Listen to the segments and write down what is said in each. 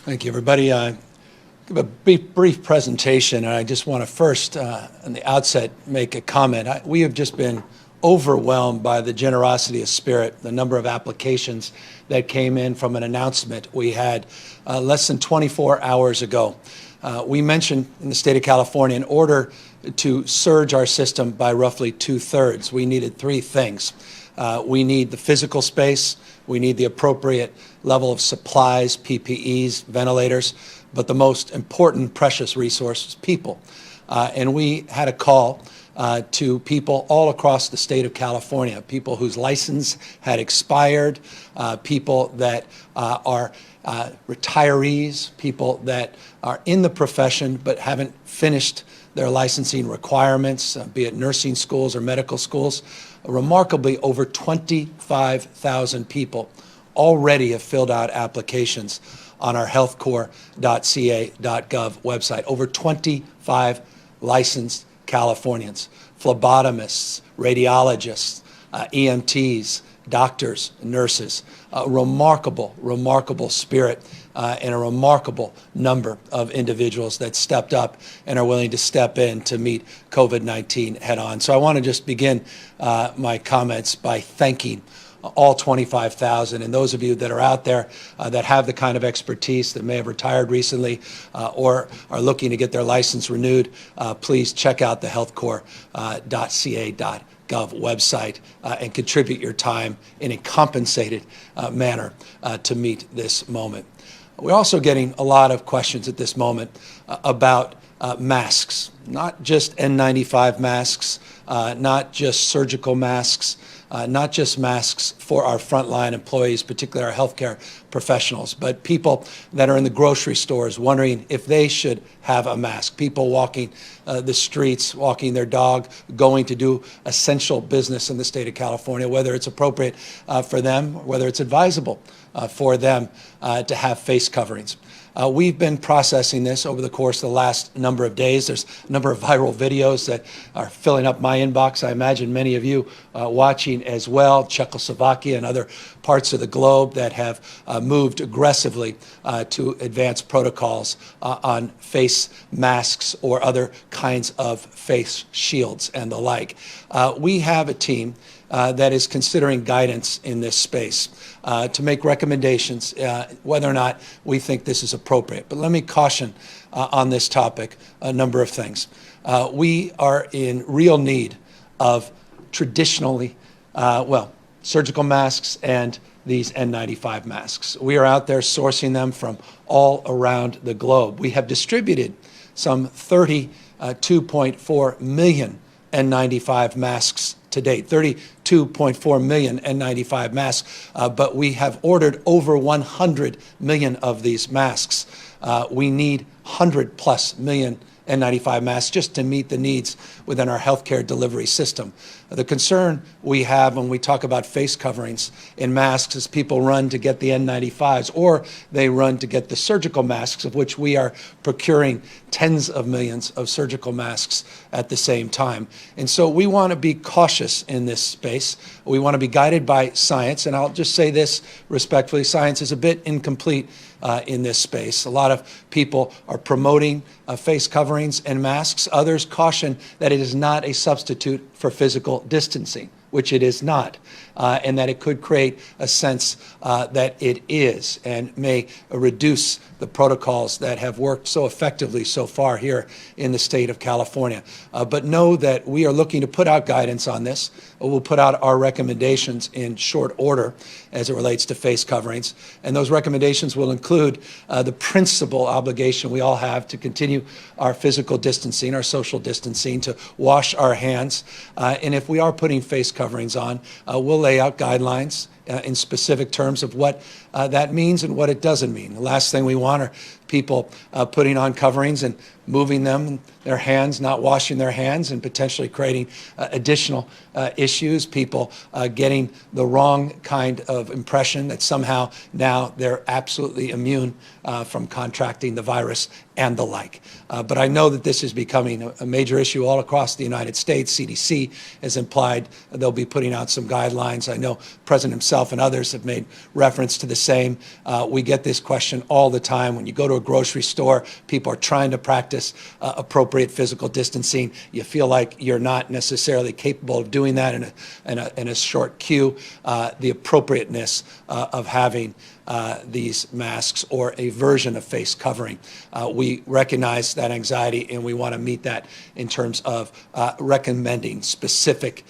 Thank you, everybody. Give a brief presentation, and I just want to first, on the outset, make a comment. We have just been overwhelmed by the generosity of spirit, the number of applications that came in from an announcement we had less than 24 hours ago. We mentioned in the state of California, in order to surge our system by roughly 2/3, we needed three things. We need the physical space, we need the appropriate level of supplies, PPEs, ventilators, but the most important precious resource is people. And we had a call to people all across the state of California, people whose license had expired, people that are retirees, people that are in the profession but haven't finished their licensing requirements, be it nursing schools or medical schools. Remarkably, over 25,000 people already have filled out applications on our healthcorps.ca.gov website. Over 25 licensed Californians, phlebotomists, radiologists, EMTs, doctors, nurses. A remarkable spirit and a remarkable number of individuals that stepped up and are willing to step in to meet COVID-19 head on. So I want to just begin my comments by thanking all 25,000, and those of you that are out there that have the kind of expertise, that may have retired recently or are looking to get their license renewed, please check out the healthcorps.ca.gov website and contribute your time in a compensated manner to meet this moment. We're also getting a lot of questions at this moment about masks, not just N95 masks, not just surgical masks, not just masks for our frontline employees, particularly our healthcare professionals, but people that are in the grocery stores wondering if they should have a mask, people walking the streets, walking their dog, going to do essential business in the state of California, whether it's appropriate for them, whether it's advisable for them to have face coverings. We've been processing this over the course of the last number of days. There's a number of viral videos that are filling up my inbox. I imagine many of you watching as well, Czechoslovakia and other parts of the globe that have moved aggressively to advance protocols on face masks or other kinds of face shields and the like. We have a team that is considering guidance in this space to make recommendations whether or not we think this is appropriate. But let me caution on this topic a number of things. We are in real need of traditionally, surgical masks and these N95 masks. We are out there sourcing them from all around the globe. We have distributed some 32.4 million N95 masks to date, 32.4 million N95 masks, but we have ordered over 100 million of these masks. We need 100+ million N95 masks just to meet the needs within our healthcare delivery system. The concern we have when we talk about face coverings in masks is people run to get the N95s or they run to get the surgical masks, of which we are procuring tens of millions of surgical masks at the same time. And so we want to be cautious in this space. We want to be guided by science, and I'll just say this respectfully, science is a bit incomplete in this space. A lot of people are promoting face coverings and masks. Others caution that it is not a substitute for physical distancing, which it is not, and that it could create a sense that it is and may reduce the protocols that have worked so effectively so far here in the state of California. But know that we are looking to put out guidance on this. We'll put out our recommendations in short order as it relates to face coverings, and those recommendations will include the principal obligation we all have to continue our physical distancing, our social distancing, to wash our hands, and if we are putting face coverings on, we'll lay out guidelines in specific terms of what that means and what it doesn't mean. The last thing we want are people putting on coverings and moving them, their hands, not washing their hands, and potentially creating additional issues, people getting the wrong kind of impression that somehow now they're absolutely immune from contracting the virus and the like. But I know that this is becoming a major issue all across the United States. CDC has implied they'll be putting out some guidelines. I know the President himself myself and others have made reference to the same. We get this question all the time. When you go to a grocery store, people are trying to practice appropriate physical distancing. You feel like you're not necessarily capable of doing that in a short queue. The appropriateness of having these masks or a version of face covering. We recognize that anxiety, and we want to meet that in terms of recommending specific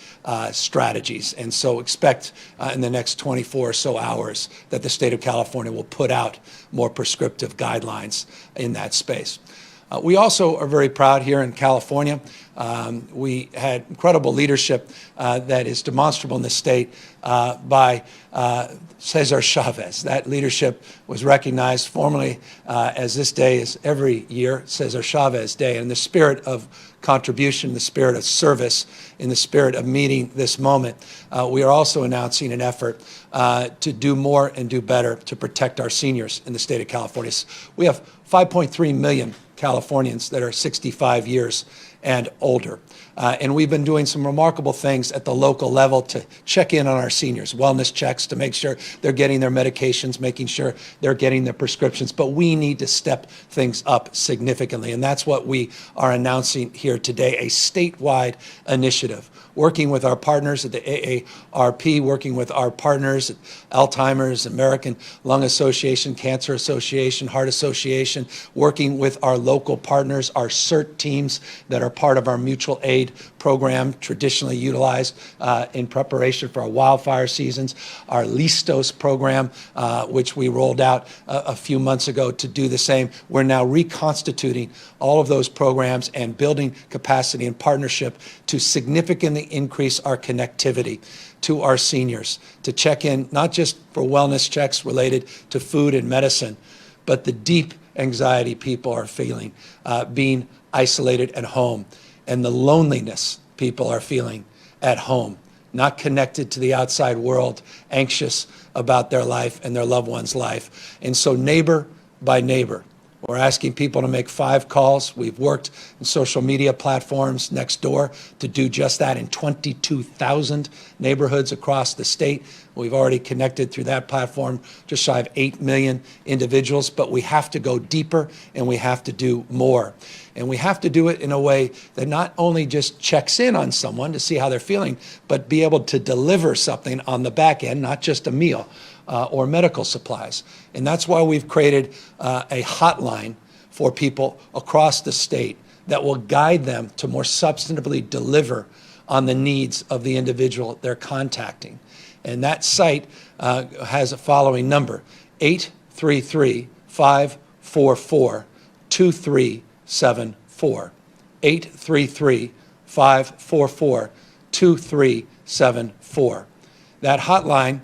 strategies. And so expect in the next 24 or so hours that the state of California will put out more prescriptive guidelines in that space. We also are very proud here in California. We had incredible leadership that is demonstrable in the state by Cesar Chavez. That leadership was recognized formally as this day is every year, Cesar Chavez Day. In the spirit of contribution, in the spirit of service, in the spirit of meeting this moment, we are also announcing an effort to do more and do better to protect our seniors in the state of California. We have 5.3 million Californians that are 65 years and older. And we've been doing some remarkable things at the local level to check in on our seniors, wellness checks to make sure they're getting their medications, making sure they're getting their prescriptions. But we need to step things up significantly. And that's what we are announcing here today, a statewide initiative, working with our partners at the AARP, working with our partners at Alzheimer's, American Lung Association, Cancer Association, Heart Association, working with our local partners, our CERT teams that are part of our mutual aid program, traditionally utilized in preparation for our wildfire seasons, our Listos program, which we rolled out a few months ago to do the same. We're now reconstituting all of those programs and building capacity and partnership to significantly increase our connectivity to our seniors, to check in, not just for wellness checks related to food and medicine, but the deep anxiety people are feeling, being isolated at home, and the loneliness people are feeling at home, not connected to the outside world, anxious about their life and their loved one's life. And so neighbor by neighbor, we're asking people to make 5 calls. We've worked in social media platforms next door to do just that in 22,000 neighborhoods across the state. We've already connected through that platform just shy of 8 million individuals, but we have to go deeper and we have to do more. And we have to do it in a way that not only just checks in on someone to see how they're feeling, but be able to deliver something on the back end, not just a meal or medical supplies. And that's why we've created a hotline for people across the state that will guide them to more substantively deliver on the needs of the individual they're contacting. And that site has a following number, 833-544-2374, 833-544-2374. That hotline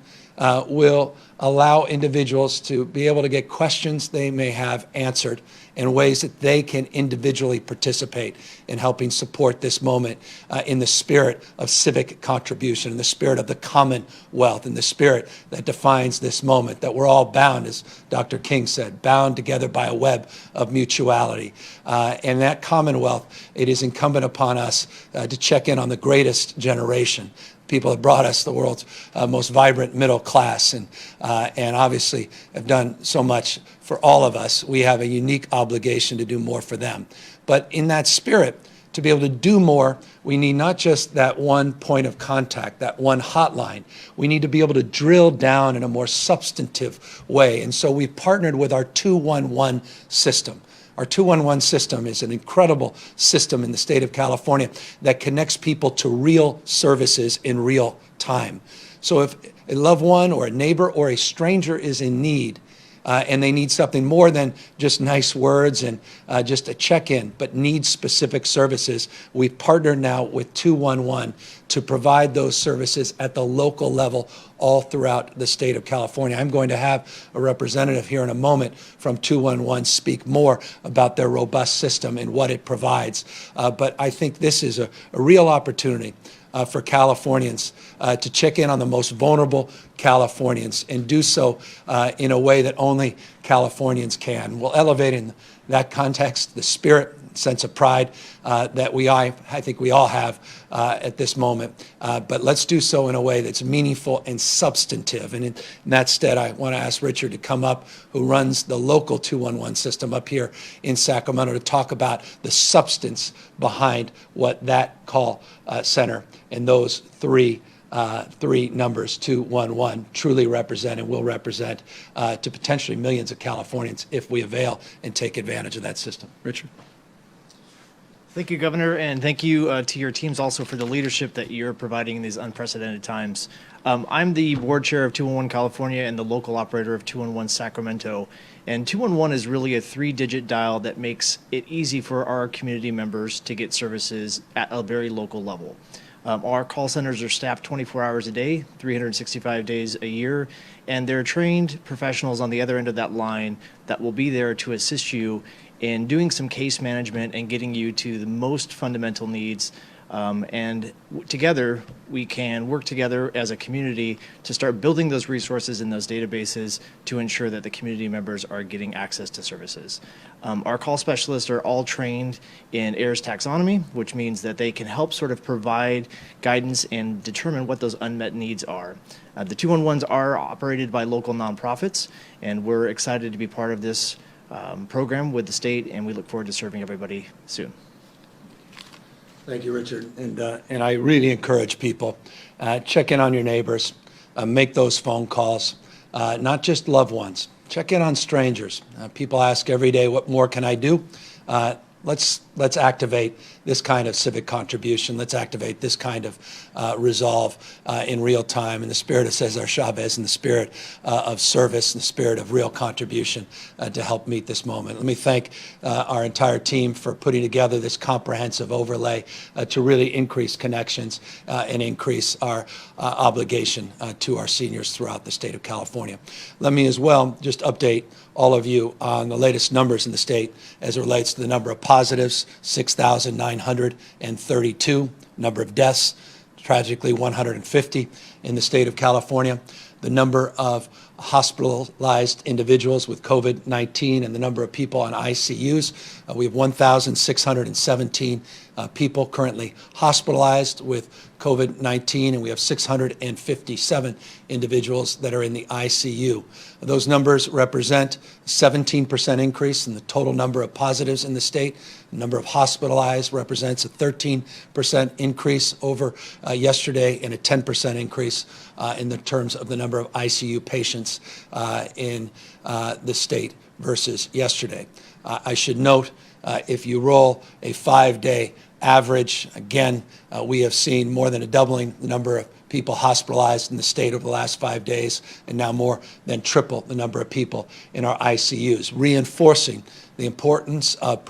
will allow individuals to be able to get questions they may have answered in ways that they can individually participate in helping support this moment in the spirit of civic contribution, in the spirit of the commonwealth, in the spirit that defines this moment, that we're all bound, as Dr. King said, bound together by a web of mutuality. And that commonwealth, it is incumbent upon us to check in on the greatest generation. People have brought us the world's most vibrant middle class and obviously have done so much for all of us. We have a unique obligation to do more for them. But in that spirit, to be able to do more, we need not just that one point of contact, that one hotline. We need to be able to drill down in a more substantive way. And so we've partnered with our 211 system. Our 211 system is an incredible system in the state of California that connects people to real services in real time. So if a loved one or a neighbor or a stranger is in need, and they need something more than just nice words and just a check-in, but need specific services, we've partnered now with 211 to provide those services at the local level all throughout the state of California. I'm going to have a representative here in a moment from 211 speak more about their robust system and what it provides. But I think this is a real opportunity for Californians to check in on the most vulnerable Californians and do so in a way that only Californians can. We'll elevate in that context the spirit sense of pride that I think we all have at this moment. But let's do so in a way that's meaningful and substantive. And in that stead, I want to ask Richard to come up, who runs the local 211 system up here in Sacramento, to talk about the substance behind what that call center and those three numbers, 211, truly represent and will represent to potentially millions of Californians if we avail and take advantage of that system. Richard. Thank you, Governor, and thank you to your teams also for the leadership that you're providing in these unprecedented times. I'm the board chair of 211 California and the local operator of 211 Sacramento. And 211 is really a 3-digit dial that makes it easy for our community members to get services at a very local level. Our call centers are staffed 24 hours a day, 365 days a year, and they're trained professionals on the other end of that line that will be there to assist you in doing some case management and getting you to the most fundamental needs. And together, we can work together as a community to start building those resources in those databases to ensure that the community members are getting access to services. Our call specialists are all trained in AIRS taxonomy, which means that they can help sort of provide guidance and determine what those unmet needs are. The 211s are operated by local nonprofits, and we're excited to be part of this program with the state, and we look forward to serving everybody soon. Thank you, Richard. And I really encourage people, check in on your neighbors, make those phone calls, not just loved ones. Check in on strangers. People ask every day, what more can I do? Let's activate this kind of civic contribution. Let's activate this kind of resolve in real time in the spirit of Cesar Chavez, in the spirit of service, in the spirit of real contribution to help meet this moment. Let me thank our entire team for putting together this comprehensive overlay to really increase connections and increase our obligation to our seniors throughout the state of California. Let me as well just update all of you on the latest numbers in the state as it relates to the number of positives, 6,932, number of deaths, tragically 150 in the state of California, the number of hospitalized individuals with COVID-19 and the number of people on ICUs. We have 1,617 people currently hospitalized with COVID-19, and we have 657 individuals that are in the ICU. Those numbers represent a 17% increase in the total number of positives in the state. The number of hospitalized represents a 13% increase over yesterday and a 10% increase in the terms of the number of ICU patients in the state versus yesterday. I should note, if you roll a 5-day average, again, we have seen more than a doubling the number of people hospitalized in the state over the last 5 days, and now more than triple the number of people in our ICUs, reinforcing the importance of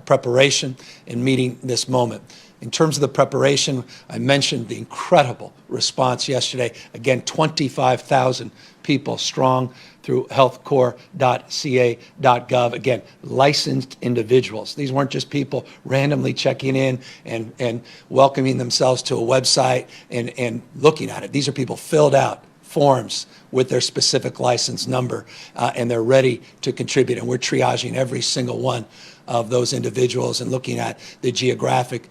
preparation in meeting this moment. In terms of the preparation, I mentioned the incredible response yesterday. Again, 25,000 people strong through healthcore.ca.gov. Again, licensed individuals. These weren't just people randomly checking in and welcoming themselves to a website and looking at it. These are people filled out forms with their specific license number, and they're ready to contribute. And we're triaging every single one of those individuals and looking at the geographic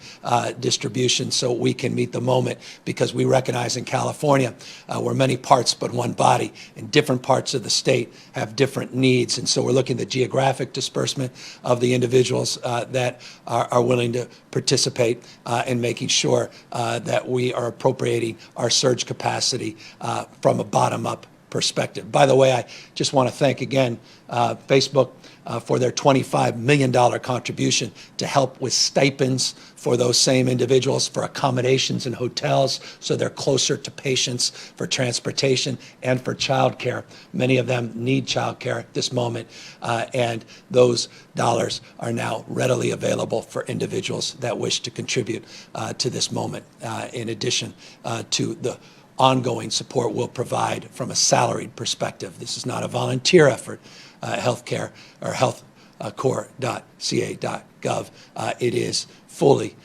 distribution so we can meet the moment, because we recognize in California we're many parts but one body, and different parts of the state have different needs. And so we're looking at the geographic disbursement of the individuals that are willing to participate and making sure that we are appropriating our surge capacity from a bottom-up perspective. By the way, I just want to thank again Facebook for their $25 million contribution to help with stipends for those same individuals, for accommodations in hotels so they're closer to patients, for transportation, and for childcare. Many of them need childcare at this moment, and those dollars are now readily available for individuals that wish to contribute to this moment, in addition to the ongoing support we'll provide from a salaried perspective. This is not a volunteer effort. Healthcare or health core.ca.gov. It is fully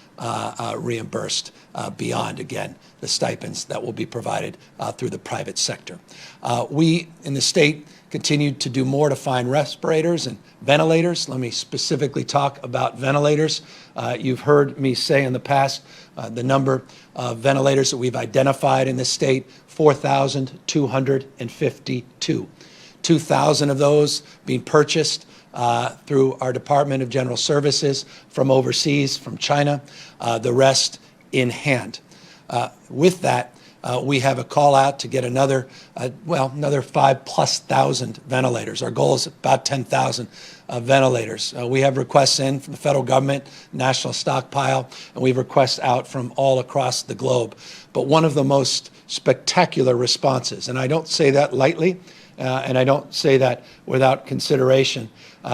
reimbursed beyond, again, the stipends that will be provided through the private sector. We in the state continue to do more to find respirators and ventilators. Let me specifically talk about ventilators. You've heard me say in the past the number of ventilators that we've identified in the state, 4,252. 2,000 of those being purchased through our Department of General Services from overseas, from China, the rest in hand. With that, we have a call out to get another 5,000+ ventilators. Our goal is about 10,000 ventilators. We have requests in from the federal government, national stockpile, and we have requests out from all across the globe. But one of the most spectacular responses, and I don't say that lightly, and I don't say that without consideration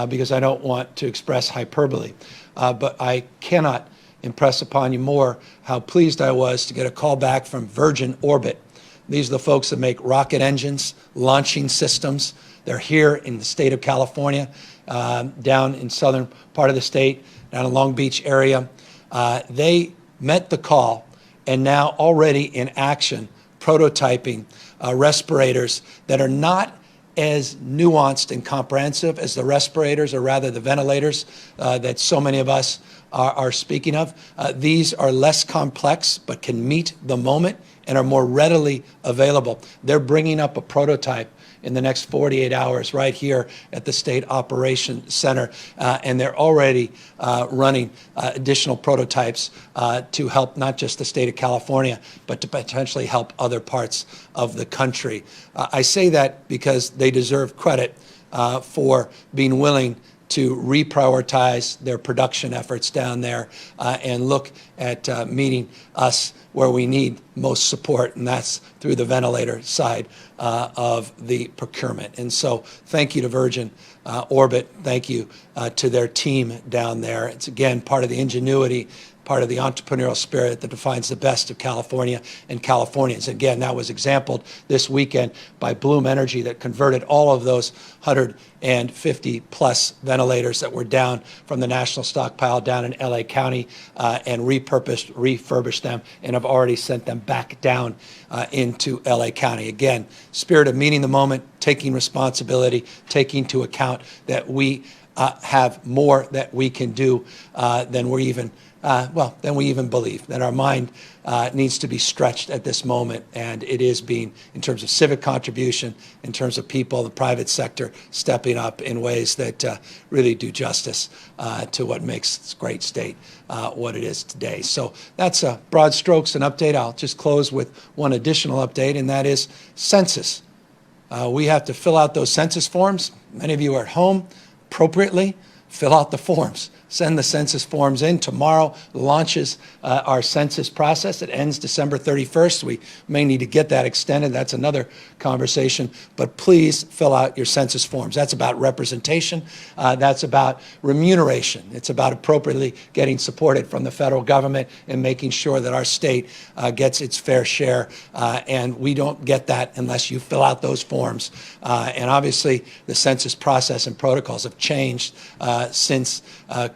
because I don't want to express hyperbole, but I cannot impress upon you more how pleased I was to get a call back from Virgin Orbit. These are the folks that make rocket engines, launching systems. They're here in the state of California, down in southern part of the state, down in Long Beach area. They met the call and now already in action, prototyping respirators that are not as nuanced and comprehensive as the respirators, or rather the ventilators that so many of us are speaking of. These are less complex but can meet the moment and are more readily available. They're bringing up a prototype in the next 48 hours right here at the State Operations Center, and they're already running additional prototypes to help not just the state of California, but to potentially help other parts of the country. I say that because they deserve credit for being willing to reprioritize their production efforts down there and look at meeting us where we need most support, and that's through the ventilator side of the procurement. And so thank you to Virgin Orbit. Thank you to their team down there. It's, again, part of the ingenuity, part of the entrepreneurial spirit that defines the best of California and Californians. Again, that was exampled this weekend by Bloom Energy that converted all of those 150+ ventilators that were down from the national stockpile down in LA County and refurbished them, and have already sent them back down into LA County. Again, spirit of meeting the moment, taking responsibility, taking into account that we have more that we can do than we even believe, that our mind needs to be stretched at this moment, and it is being, in terms of civic contribution, in terms of people, the private sector stepping up in ways that really do justice to what makes this great state what it is today. So that's broad strokes an update. I'll just close with one additional update, and that is census. We have to fill out those census forms. Many of you are at home appropriately. Fill out the forms. Send the census forms in. Tomorrow launches our census process. It ends December 31st. We may need to get that extended. That's another conversation. But please fill out your census forms. That's about representation. That's about remuneration. It's about appropriately getting supported from the federal government and making sure that our state gets its fair share. And we don't get that unless you fill out those forms. And obviously, the census process and protocols have changed since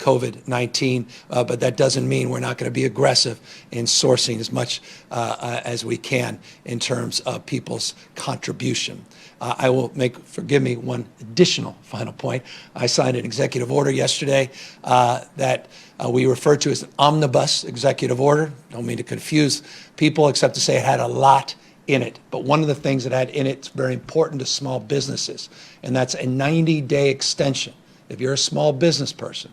COVID-19, but that doesn't mean we're not going to be aggressive in sourcing as much as we can in terms of people's contribution. I will forgive me, one additional final point. I signed an executive order yesterday that we refer to as an omnibus executive order. Don't mean to confuse people, except to say it had a lot in it. But one of the things it had in it is very important to small businesses, and that's a 90-day extension. If you're a small business person,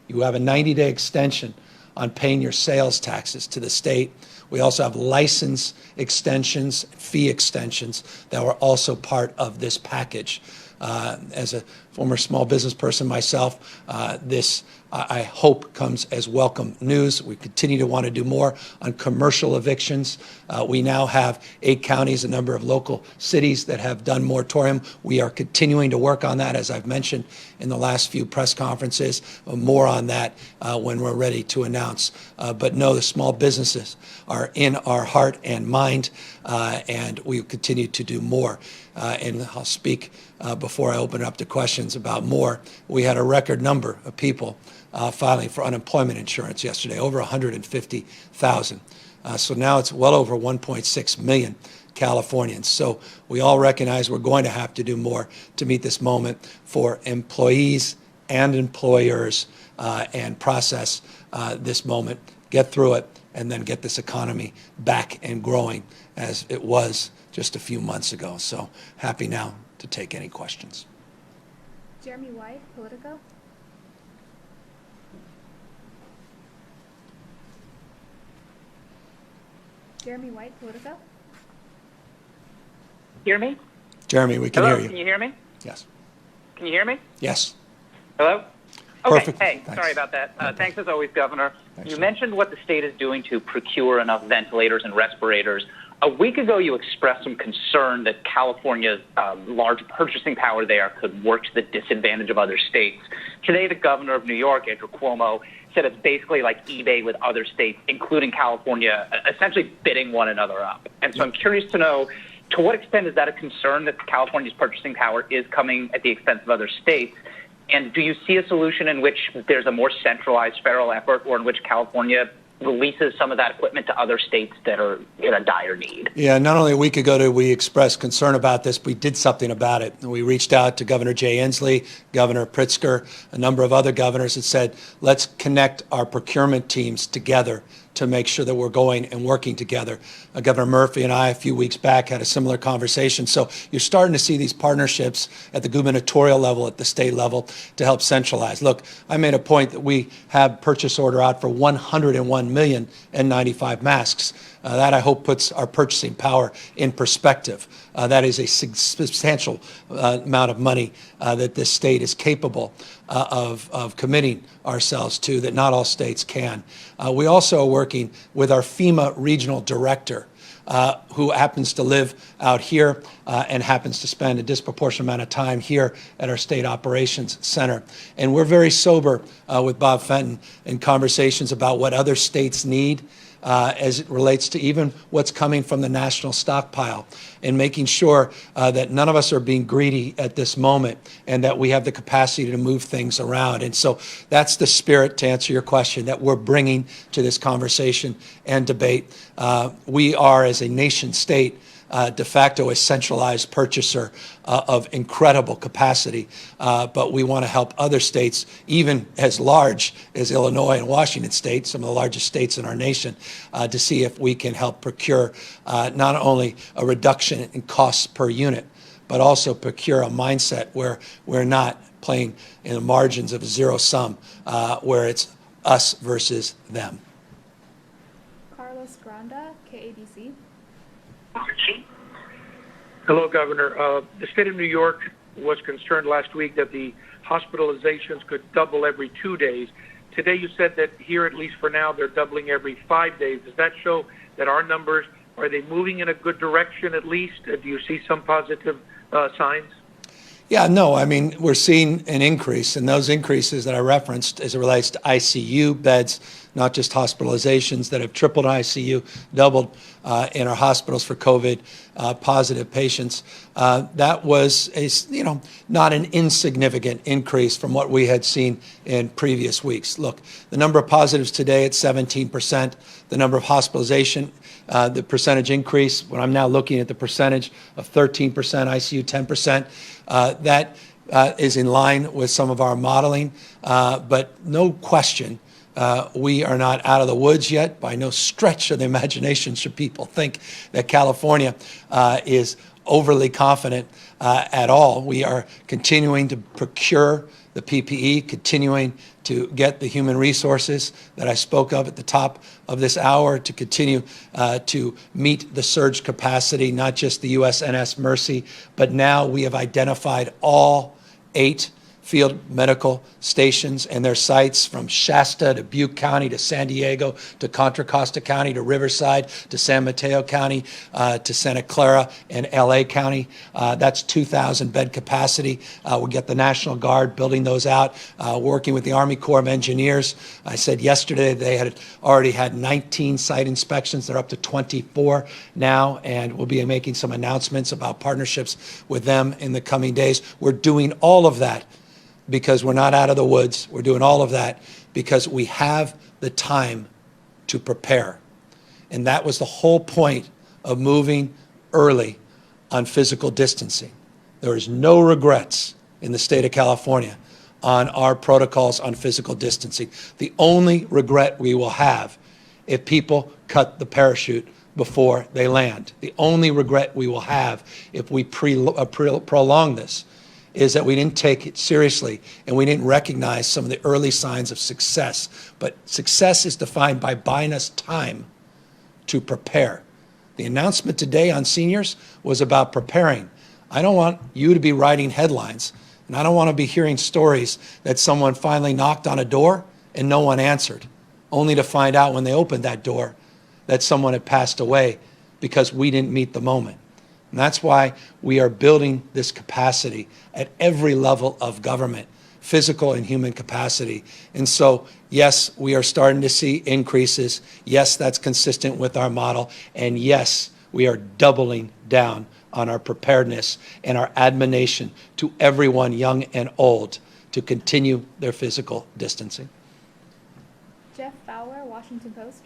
you have a 90-day extension on paying your sales taxes to the state. We also have license extensions, fee extensions that were also part of this package. As a former small business person myself, this I hope comes as welcome news. We continue to want to do more on commercial evictions. We now have 8 counties, a number of local cities that have done moratorium. We are continuing to work on that, as I've mentioned in the last few press conferences. More on that when we're ready to announce. But no, the small businesses are in our heart and mind, and we will continue to do more. And I'll speak before I open it up to questions. questions about more. We had a record number of people filing for unemployment insurance yesterday, over 150,000. So now it's well over 1.6 million Californians. So we all recognize we're going to have to do more to meet this moment for employees and employers and process this moment, get through it, and then get this economy back and growing as it was just a few months ago. So happy now to take any questions. Jeremy White, Politico. Jeremy White, Politico. Hear me? Jeremy, we can Hello? hear you. Can you hear me? Yes. Can you hear me? Yes. Hello? Okay. Perfect. Hey, Thanks. sorry about that. No Thanks as always, Governor. Thanks, You sir. mentioned what the state is doing to procure enough ventilators and respirators. A week ago, you expressed some concern that California's large purchasing power there could work to the disadvantage of other states. Today, the governor of New York, Andrew Cuomo, said it's basically like eBay with other states, including California, essentially bidding one another up. And so I'm curious to know, to what extent is that a concern that California's purchasing power is coming at the expense of other states? And do you see a solution in which there's a more centralized federal effort, or in which California releases some of that equipment to other states that are in a dire need? Yeah, not only a week ago did we express concern about this, we did something about it. We reached out to Governor Jay Inslee, Governor Pritzker, a number of other governors, and said, let's connect our procurement teams together to make sure that we're going and working together. Governor Murphy and I, a few weeks back, had a similar conversation. So you're starting to see these partnerships at the gubernatorial level, at the state level, to help centralize. Look, I made a point that we have purchase order out for 101 million N95 masks. That, I hope, puts our purchasing power in perspective. That is a substantial amount of money that this state is capable of committing ourselves to, that not all states can. We also are working with our FEMA regional director, who happens to live out here and happens to spend a disproportionate amount of time here at our State Operations Center. And we're very sober with Bob Fenton in conversations about what other states need as it relates to even what's coming from the national stockpile, and making sure that none of us are being greedy at this moment, and that we have the capacity to move things around. And so that's the spirit, to answer your question, that we're bringing to this conversation and debate. We are, as a nation state, de facto a centralized purchaser of incredible capacity, but we want to help other states, even as large as Illinois and Washington State, some of the largest states in our nation, to see if we can help procure not only a reduction in costs per unit, but also procure a mindset where we're not playing in the margins of a zero sum, where it's us versus them. Carlos Granda, KABC. Hello, Governor. The state of New York was concerned last week that the hospitalizations could double every 2 days. Today you said that here, at least for now, they're doubling every 5 days. Does that show that our numbers, are they moving in a good direction at least? Do you see some positive signs? Yeah, no, I mean, we're seeing an increase, and those increases that I referenced as it relates to ICU beds, not just hospitalizations, that have tripled in ICU, doubled in our hospitals for COVID positive patients. That was not an insignificant increase from what we had seen in previous weeks. Look, the number of positives today at 17%, the number of hospitalization, the percentage increase, when I'm now looking at the percentage of 13%, ICU 10%, that is in line with some of our modeling, but no question, we are not out of the woods yet. By no stretch of the imagination should people think that California is overly confident at all. We are continuing to procure the PPE, continuing to get the human resources that I spoke of at the top of this hour to continue to meet the surge capacity, not just the USNS Mercy, but now we have identified all 8 field medical stations and their sites from Shasta to Butte County to San Diego to Contra Costa County to Riverside to San Mateo County to Santa Clara and LA County. That's 2,000 bed capacity. We'll get the National Guard building those out, working with the Army Corps of Engineers. I said yesterday they had already had 19 site inspections. They're up to 24 now, and we'll be making some announcements about partnerships with them in the coming days. We're doing all of that because we're not out of the woods. We're doing all of that because we have the time to prepare. And that was the whole point of moving early on physical distancing. There is no regrets in the state of California on our protocols on physical distancing. The only regret we will have if people cut the parachute before they land. The only regret we will have if we prolong this is that we didn't take it seriously and we didn't recognize some of the early signs of success. But success is defined by buying us time to prepare. The announcement today on seniors was about preparing. I don't want you to be writing headlines, and I don't want to be hearing stories that someone finally knocked on a door and no one answered, only to find out when they opened that door that someone had passed away because we didn't meet the moment. And that's why we are building this capacity at every level of government, physical and human capacity. And so, yes, we are starting to see increases. Yes, that's consistent with our model. And yes, we are doubling down on our preparedness and our admonition to everyone, young and old, to continue their physical distancing. Jeff Fowler, Washington Post.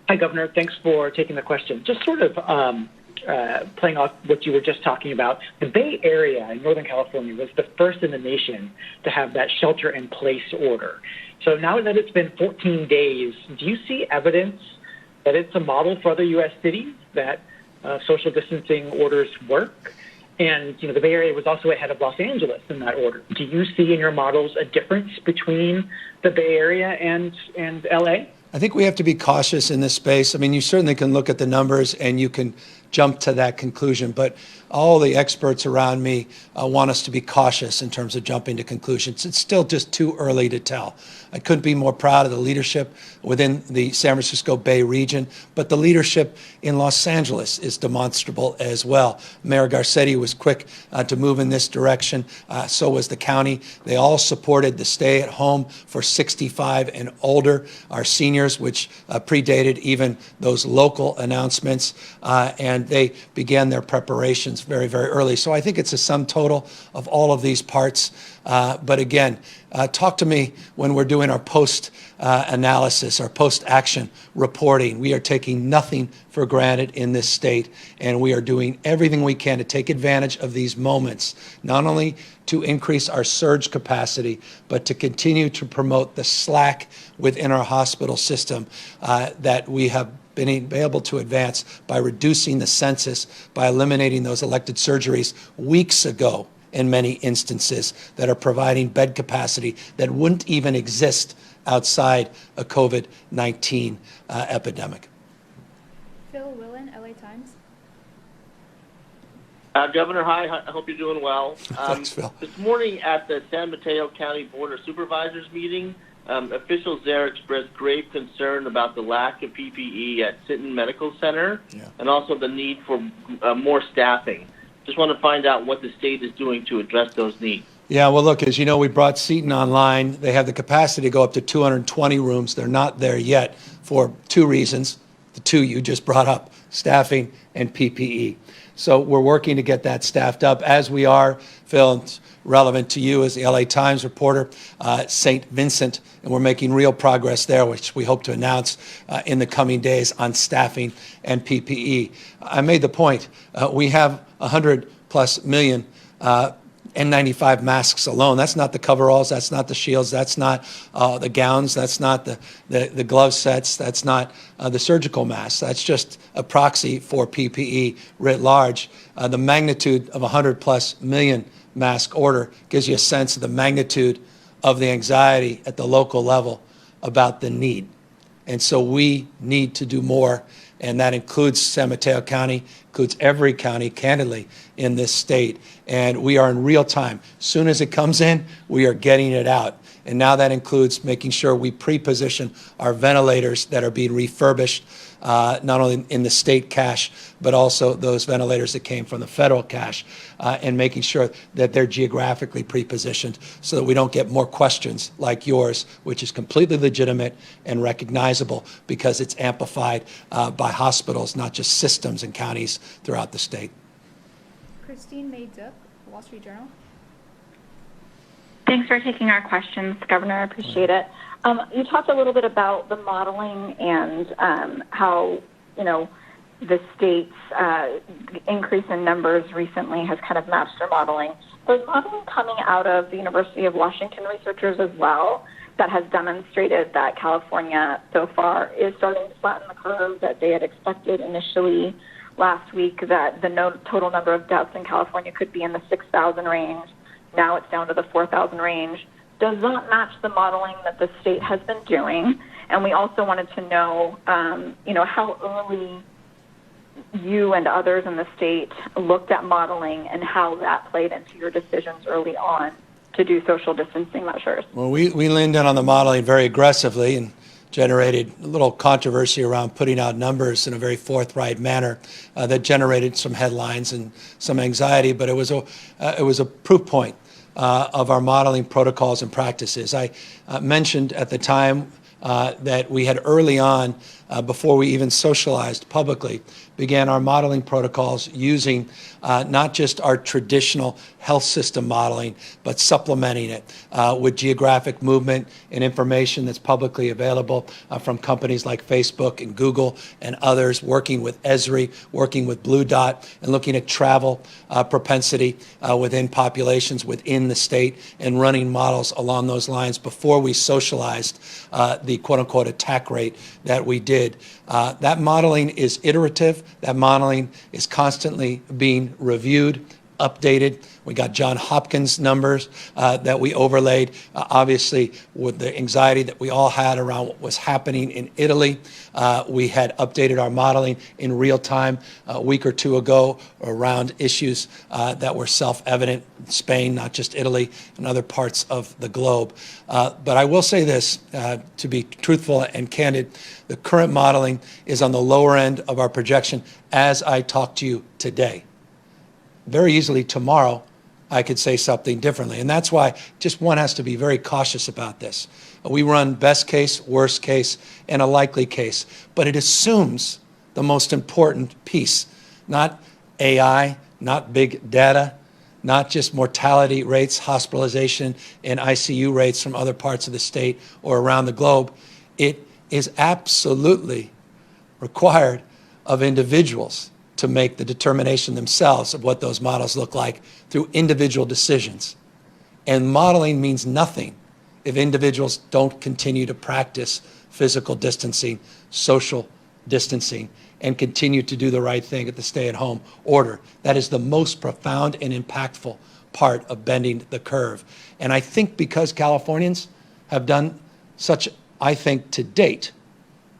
Hi, Governor. Thanks for taking the question. Just sort of playing off what you were just talking about, the Bay Area in Northern California was the first in the nation to have that shelter-in-place order. So now that it's been 14 days, do you see evidence that it's a model for other U.S. cities that social distancing orders work? And, the Bay Area was also ahead of Los Angeles in that order. Do you see in your models a difference between the Bay Area and L.A.? I think we have to be cautious in this space. I mean, you certainly can look at the numbers and you can jump to that conclusion, but all the experts around me want us to be cautious in terms of jumping to conclusions. It's still just too early to tell. I couldn't be more proud of the leadership within the San Francisco Bay region, but the leadership in Los Angeles is demonstrable as well. Mayor Garcetti was quick to move in this direction. So was the county. They all supported the stay at home for 65 and older, our seniors, which predated even those local announcements, and they began their preparations very, very early. So I think it's a sum total of all of these parts. But again, talk to me when we're doing our post-analysis, our post-action reporting. We are taking nothing for granted in this state, and we are doing everything we can to take advantage of these moments, not only to increase our surge capacity, but to continue to promote the slack within our hospital system that we have been able to advance by reducing the census, by eliminating those elected surgeries weeks ago in many instances, that are providing bed capacity that wouldn't even exist outside a COVID-19 epidemic. Phil Willen, LA Times. Governor, hi. I hope you're doing well. Thanks, Phil. This morning at the San Mateo County Board of Supervisors meeting, officials there expressed grave concern about the lack of PPE at Sinton Medical Center and also the need for more staffing. Just want to find out what the state is doing to address those needs. Yeah, well, look, as you know, we brought Seton online. They have the capacity to go up to 220 rooms. They're not there yet for two reasons, the two you just brought up, staffing and PPE. So we're working to get that staffed up, as we are, Phil, it's relevant to you as the LA Times reporter, St. Vincent, and we're making real progress there, which we hope to announce in the coming days on staffing and PPE. I made the point, we have 100+ million N95 masks alone. That's not the coveralls, that's not the shields, that's not the gowns, that's not the glove sets, that's not the surgical masks. That's just a proxy for PPE writ large. The magnitude of 100+ million mask order gives you a sense of the magnitude of the anxiety at the local level about the need. And so we need to do more. and that includes San Mateo County, includes every county, candidly, in this state. And we are in real time. As soon as it comes in, we are getting it out. And now that includes making sure we pre-position our ventilators that are being refurbished, not only in the state cache, but also those ventilators that came from the federal cache, and making sure that they're geographically pre-positioned so that we don't get more questions like yours, which is completely legitimate and recognizable because it's amplified by hospitals, not just systems and counties throughout the state. Christine May-Duck, Wall Street Journal. Thanks for taking our questions, Governor. I appreciate it. You talked a little bit about the modeling and how, the state's increase in numbers recently has kind of matched their modeling. There's modeling coming out of the University of Washington researchers as well that has demonstrated that California so far is starting to flatten the curve that they had expected initially last week, that the total number of deaths in California could be in the 6,000 range. Now it's down to the 4,000 range. Does not match the modeling that the state has been doing. And we also wanted to know, how early you and others in the state looked at modeling and how that played into your decisions early on to do social distancing measures. Well, we leaned in on the modeling very aggressively and generated a little controversy around putting out numbers in a very forthright manner that generated some headlines and some anxiety, but it was a proof point of our modeling protocols and practices. I mentioned at the time that we had early on, before we even socialized publicly, began our modeling protocols using not just our traditional health system modeling, but supplementing it with geographic movement and information that's publicly available from companies like Facebook and Google and others, working with Esri, working with Blue Dot, and looking at travel propensity within populations within the state and running models along those lines before we socialized the quote-unquote attack rate that we did. That modeling is iterative. That modeling is constantly being reviewed, updated. We got John Hopkins numbers that we overlaid, obviously, with the anxiety that we all had around what was happening in Italy. We had updated our modeling in real time a week or two ago around issues that were self-evident in Spain, not just Italy, and other parts of the globe. But I will say this, to be truthful and candid, the current modeling is on the lower end of our projection as I talk to you today. Very easily tomorrow, I could say something differently. And that's why just one has to be very cautious about this. We run best case, worst case, and a likely case. But it assumes the most important piece, not AI, not big data, not just mortality rates, hospitalization, and ICU rates from other parts of the state or around the globe. It is absolutely required of individuals to make the determination themselves of what those models look like through individual decisions. And modeling means nothing if individuals don't continue to practice physical distancing, social distancing, and continue to do the right thing at the stay-at-home order. That is the most profound and impactful part of bending the curve. And I think because Californians have done such, I think to date,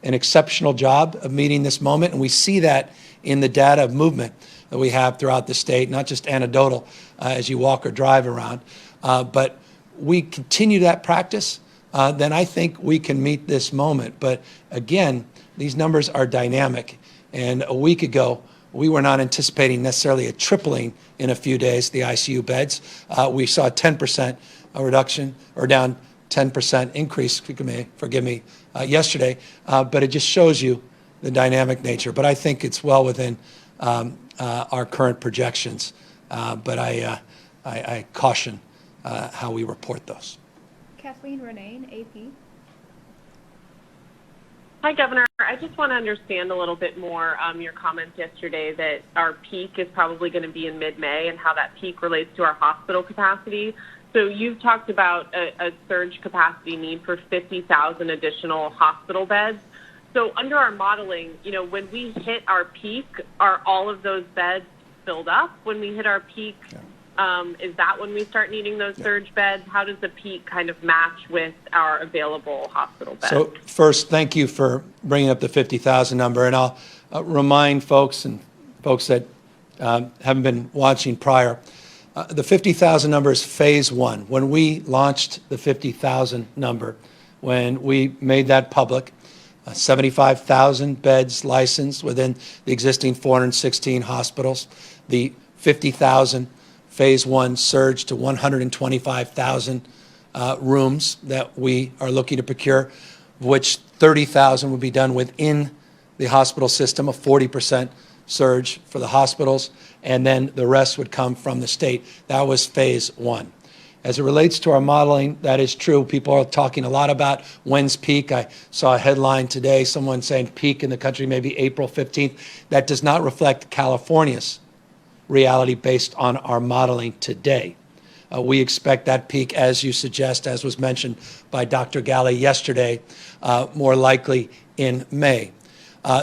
an exceptional job of meeting this moment, and we see that in the data of movement that we have throughout the state, not just anecdotal as you walk or drive around, but we continue that practice, then I think we can meet this moment. But again, these numbers are dynamic. And a week ago, we were not anticipating necessarily a tripling in a few days, the ICU beds. We saw a 10% reduction, or down 10% increase, forgive me, yesterday. But it just shows you the dynamic nature. But I think it's well within our current projections. But I caution how we report those. Kathleen Renane, AP. Hi, Governor. I just want to understand a little bit more your comments yesterday that our peak is probably going to be in mid-May and how that peak relates to our hospital capacity. So you've talked about a surge capacity need for 50,000 additional hospital beds. So under our modeling, when we hit our peak, are all of those beds filled up? When we hit our peak, is that when we start needing those surge beds? How does the peak kind of match with our available hospital beds? So first, thank you for bringing up the 50,000 number, and I'll remind folks and folks that haven't been watching prior, the 50,000 number is phase one. When we launched the 50,000 number, when we made that public, 75,000 beds licensed within the existing 416 hospitals. The 50,000 phase one surged to 125,000 rooms that we are looking to procure, of which 30,000 would be done within the hospital system, a 40% surge for the hospitals, and then the rest would come from the state. That was phase one. As it relates to our modeling, that is true. People are talking a lot about when's peak. I saw a headline today, someone saying peak in the country maybe April 15th. That does not reflect California's reality based on our modeling today. We expect that peak, as you suggest, as was mentioned by Dr. Galley yesterday, more likely in May.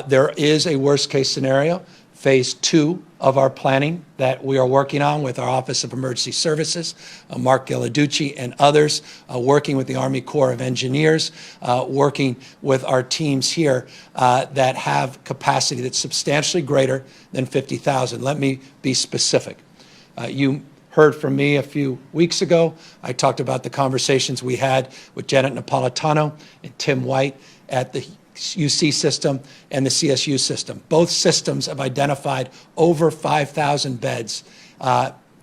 There is a worst-case scenario, phase two of our planning that we are working on with our Office of Emergency Services, Mark Gilladucci and others, working with the Army Corps of Engineers, working with our teams here that have capacity that's substantially greater than 50,000. Let me be specific. You heard from me a few weeks ago. I talked about the conversations we had with Janet Napolitano and Tim White at the UC system and the CSU system. Both systems have identified over 5,000 beds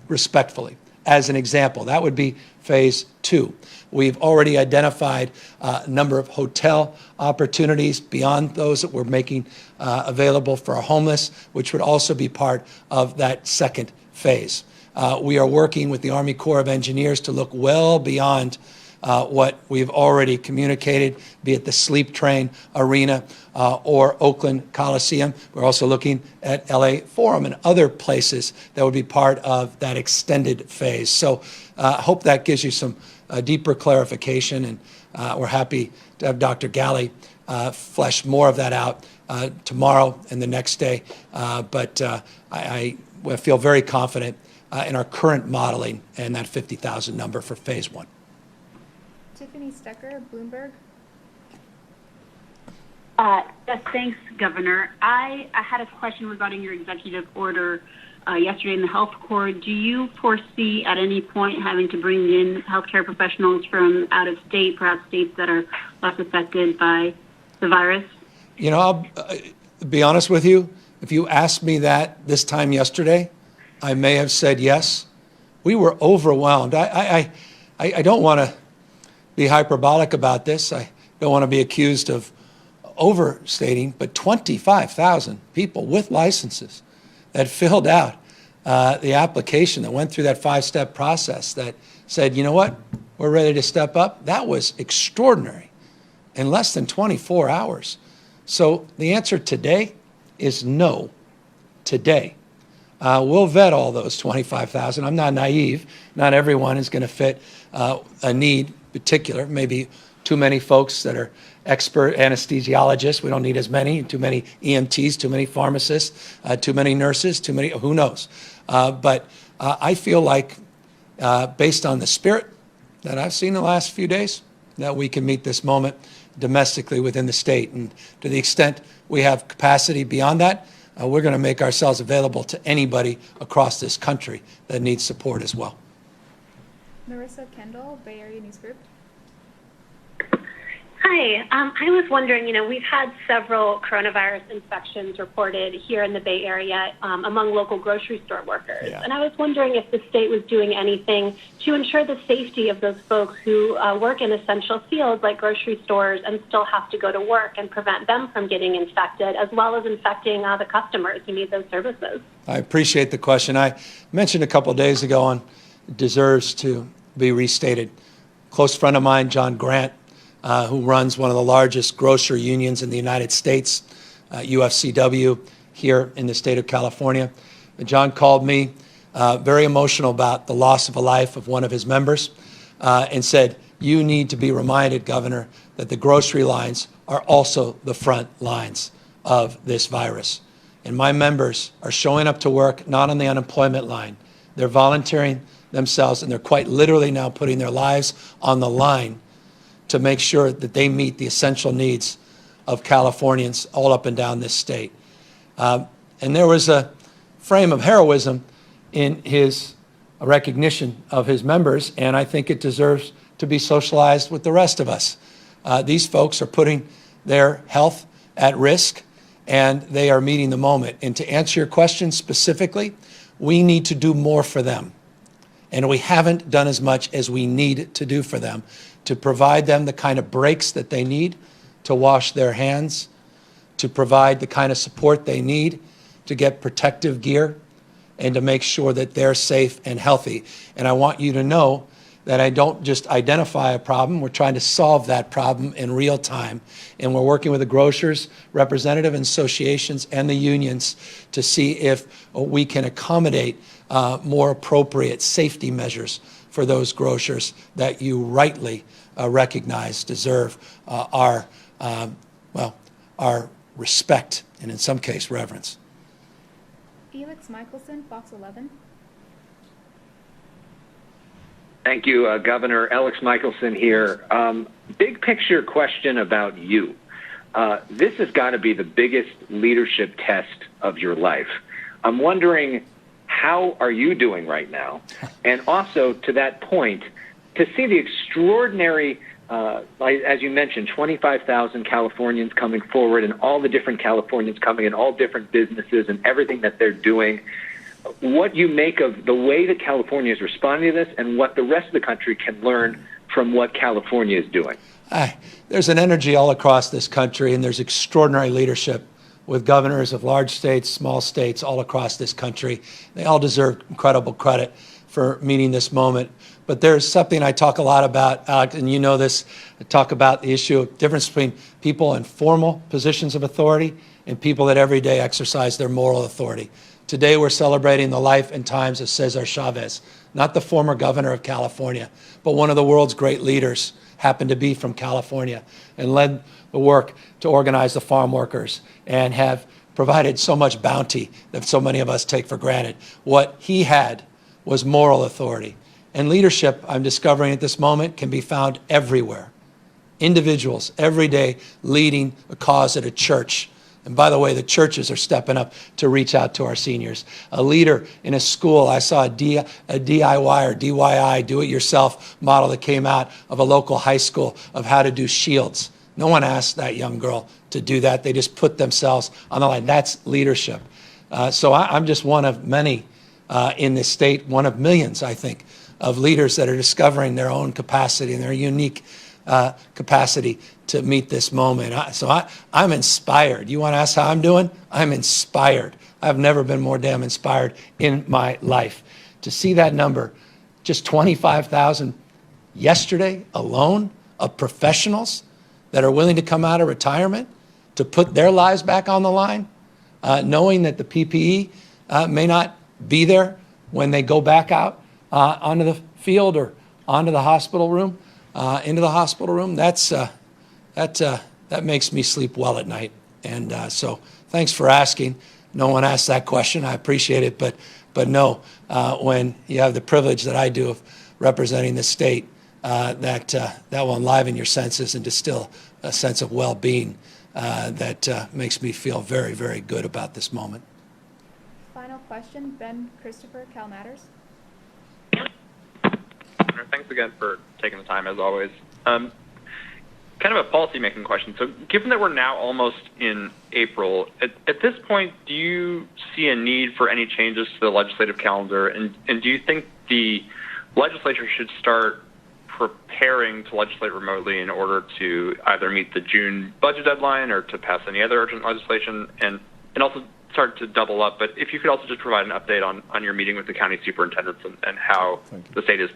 respectfully. As an example, that would be phase two. We've already identified a number of hotel opportunities beyond those that we're making available for our homeless, which would also be part of that second phase. We are working with the Army Corps of Engineers to look well beyond what we've already communicated, be it the Sleep Train Arena or Oakland Coliseum. We're also looking at LA Forum and other places that would be part of that extended phase. So I hope that gives you some deeper clarification, and we're happy to have Dr. Galley flesh more of that out tomorrow and the next day. But I feel very confident in our current modeling and that 50,000 number for phase one. Tiffany Stecker, Bloomberg. Yes, thanks, Governor. I had a question regarding your executive order yesterday in the health corps. Do you foresee at any point having to bring in healthcare professionals from out of state, perhaps states that are less affected by the virus? You know, I'll be honest with you. If you asked me that this time yesterday, I may have said yes. We were overwhelmed. I don't want to be hyperbolic about this. I don't want to be accused of overstating, but 25,000 people with licenses that filled out the application, that went through that five-step process, that said, you know what, we're ready to step up. That was extraordinary in less than 24 hours. So the answer today is no, today. We'll vet all those 25,000. I'm not naive. Not everyone is going to fit a need particular, maybe too many folks that are expert anesthesiologists. We don't need as many. Too many EMTs, too many pharmacists, too many nurses, too many, who knows? But I feel like based on the spirit that I've seen the last few days, that we can meet this moment domestically within the state. And to the extent we have capacity beyond that, we're going to make ourselves available to anybody across this country that needs support as well. Marissa Kendall, Bay Area News Group. Hi, I was wondering, we've had several coronavirus infections reported here in the Bay Area among local grocery store workers. Yeah. And I was wondering if the state was doing anything to ensure the safety of those folks who work in essential fields like grocery stores and still have to go to work, and prevent them from getting infected, as well as infecting the customers who need those services. I appreciate the question. I mentioned a couple of days ago on it deserves to be restated. A close friend of mine, John Grant, who runs one of the largest grocery unions in the United States, UFCW, here in the state of California. John called me very emotional about the loss of a life of one of his members and said, you need to be reminded, Governor, that the grocery lines are also the front lines of this virus. And my members are showing up to work not on the unemployment line. They're volunteering themselves, and they're quite literally now putting their lives on the line to make sure that they meet the essential needs of Californians all up and down this state. And there was a frame of heroism in his recognition of his members, and I think it deserves to be socialized with the rest of us. These folks are putting their health at risk, and they are meeting the moment. And to answer your question specifically, we need to do more for them. And we haven't done as much as we need to do for them to provide them the kind of breaks that they need to wash their hands, to provide the kind of support they need to get protective gear, and to make sure that they're safe and healthy. And I want you to know that I don't just identify a problem, we're trying to solve that problem in real time. And we're working with the grocers, representative associations, and the unions to see if we can accommodate more appropriate safety measures for those grocers that you rightly recognize deserve our respect and in some case reverence. Felix Michelson, Fox 11. Thank you, Governor. Alex Michelson here. Big picture question about you. This has got to be the biggest leadership test of your life. I'm wondering, how are you doing right now? And also, to that point, to see the extraordinary, as you mentioned, 25,000 Californians coming forward and all the different Californians coming in, all different businesses and everything that they're doing, what you make of the way that California is responding to this and what the rest of the country can learn from what California is doing. There's an energy all across this country, and there's extraordinary leadership with governors of large states, small states all across this country. They all deserve incredible credit for meeting this moment. But there's something I talk a lot about, Alex, and you know this. I talk about the issue of difference between people in formal positions of authority and people that every day exercise their moral authority. Today we're celebrating the life and times of Cesar Chavez, not the former governor of California, but one of the world's great leaders, happened to be from California and led the work to organize the farm workers and have provided so much bounty that so many of us take for granted. What he had was moral authority. And leadership, I'm discovering at this moment, can be found everywhere. Individuals every day leading a cause at a church. And by the way, the churches are stepping up to reach out to our seniors. A leader in a school, I saw a DIY or DIY, do-it-yourself model that came out of a local high school of how to do shields. No one asked that young girl to do that. They just put themselves on the line. That's leadership. So I'm just one of many in this state, one of millions, I think, of leaders that are discovering their own capacity and their unique capacity to meet this moment. I'm inspired. You want to ask how I'm doing? I'm inspired. I've never been more damn inspired in my life. To see that number, just 25,000 yesterday alone of professionals that are willing to come out of retirement to put their lives back on the line, knowing that the PPE may not be there when they go back out onto the field or onto the hospital room, into the hospital room. That makes me sleep well at night. And so thanks for asking. No one asked that question. I appreciate it. But no, when you have the privilege that I do of representing the state, that will enliven your senses and distill a sense of well-being that makes me feel very, very good about this moment. Final question, Ben Christopher, Cal Matters. Thanks again for taking the time, as always. Kind of a policy-making question. So given that we're now almost in April, at this point, do you see a need for any changes to the legislative calendar? And do you think the legislature should start preparing to legislate remotely in order to either meet the June budget deadline or to pass any other urgent legislation? And also start to double up, but if you could also just provide an update on your meeting with the county superintendents and how the state is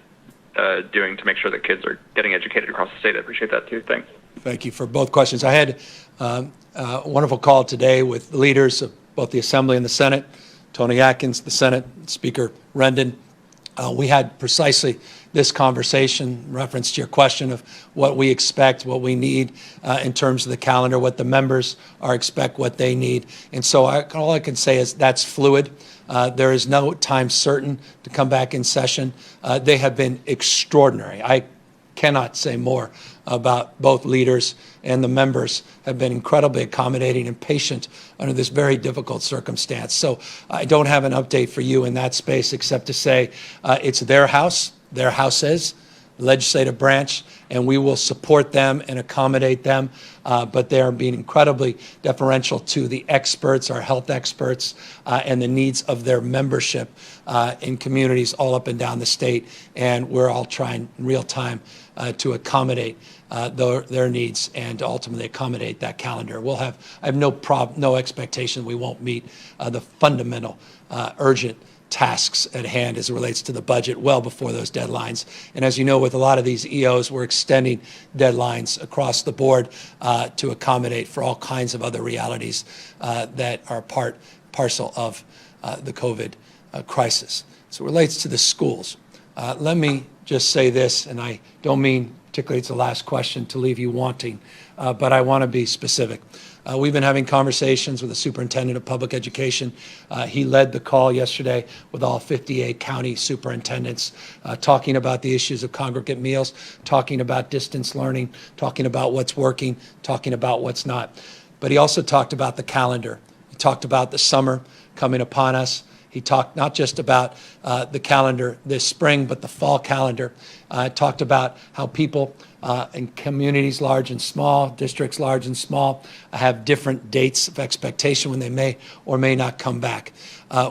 doing to make sure that kids are getting educated across the state. I appreciate that too. Thanks. Thank you for both questions. I had a wonderful call today with the leaders of both the Assembly and the Senate, Tony Atkins, the Senate, Speaker Rendon. We had precisely this conversation, reference to your question of what we expect, what we need in terms of the calendar, what the members expect, what they need. And so all I can say is that's fluid. There is no time certain to come back in session. They have been extraordinary. I cannot say more about both leaders and the members have been incredibly accommodating and patient under this very difficult circumstance. So I don't have an update for you in that space except to say it's their houses, legislative branch, and we will support them and accommodate them, but they are being incredibly deferential to the experts, our health experts, and the needs of their membership in communities all up and down the state, and we're all trying in real time to accommodate their needs and ultimately accommodate that calendar. I have no expectation we won't meet the fundamental urgent tasks at hand as it relates to the budget well before those deadlines. And as you know, with a lot of these EOs, we're extending deadlines across the board to accommodate for all kinds of other realities that are parcel of the COVID crisis. So it relates to the schools. Let me just say this, and I don't mean, particularly it's the last question, to leave you wanting, but I want to be specific. We've been having conversations with the superintendent of public education. He led the call yesterday with all 58 county superintendents, talking about the issues of congregate meals, talking about distance learning, talking about what's working, talking about what's not. But he also talked about the calendar. He talked about the summer coming upon us. He talked not just about the calendar this spring, but the fall calendar. Talked about how people in communities large and small, districts large and small, have different dates of expectation when they may or may not come back.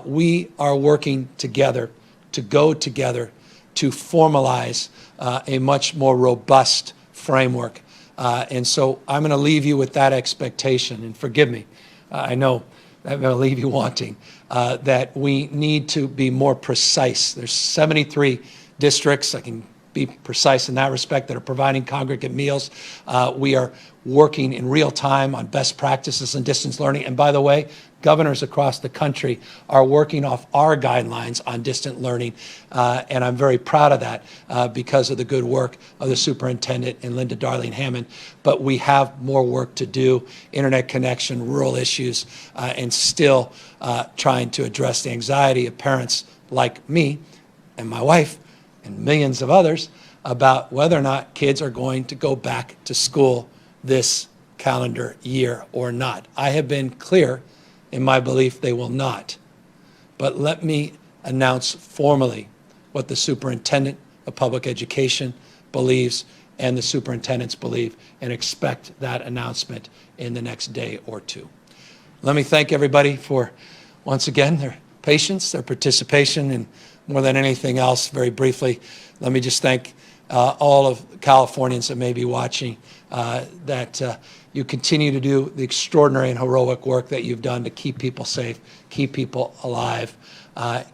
We are working together to go together to formalize a much more robust framework. And so I'm going to leave you with that expectation. And forgive me, I know I'm going to leave you wanting, that we need to be more precise. There's 73 districts, I can be precise in that respect, that are providing congregate meals. We are working in real time on best practices in distance learning. And by the way, governors across the country are working off our guidelines on distant learning. And I'm very proud of that because of the good work of the superintendent and Linda Darling-Hammond. But we have more work to do, internet connection, rural issues, and still trying to address the anxiety of parents like me and my wife and millions of others about whether or not kids are going to go back to school this calendar year or not. I have been clear in my belief they will not. But let me announce formally what the superintendent of public education believes and the superintendents believe, and expect that announcement in the next day or two. Let me thank everybody for, once again, their patience, their participation, and more than anything else, very briefly, let me just thank all of Californians that may be watching, that you continue to do the extraordinary and heroic work that you've done to keep people safe, keep people alive,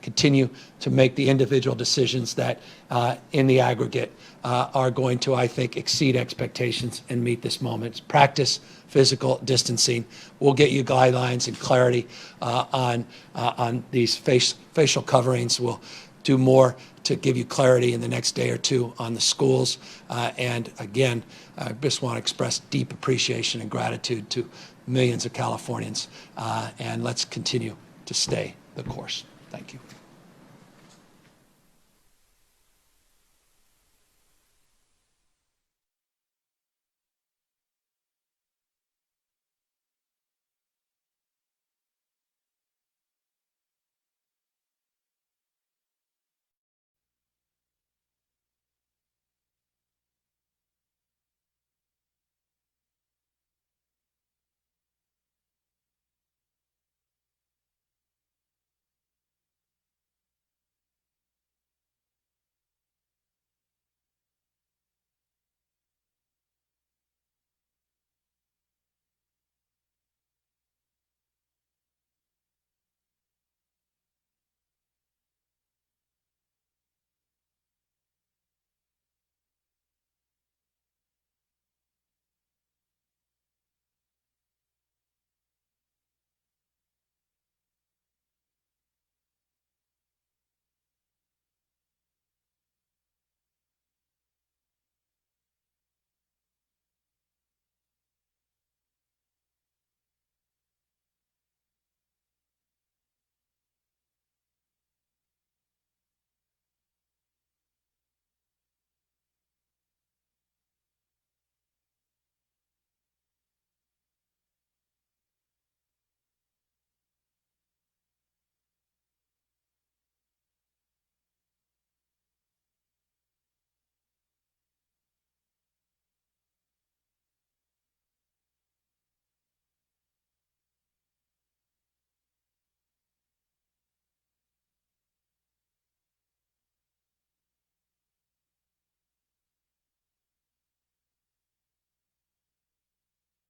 continue to make the individual decisions that in the aggregate are going to, I think, exceed expectations and meet this moment. Practice physical distancing. We'll get you guidelines and clarity on these facial coverings. We'll do more to give you clarity in the next day or two on the schools. And again, I just want to express deep appreciation and gratitude to millions of Californians. And let's continue to stay the course. Thank you.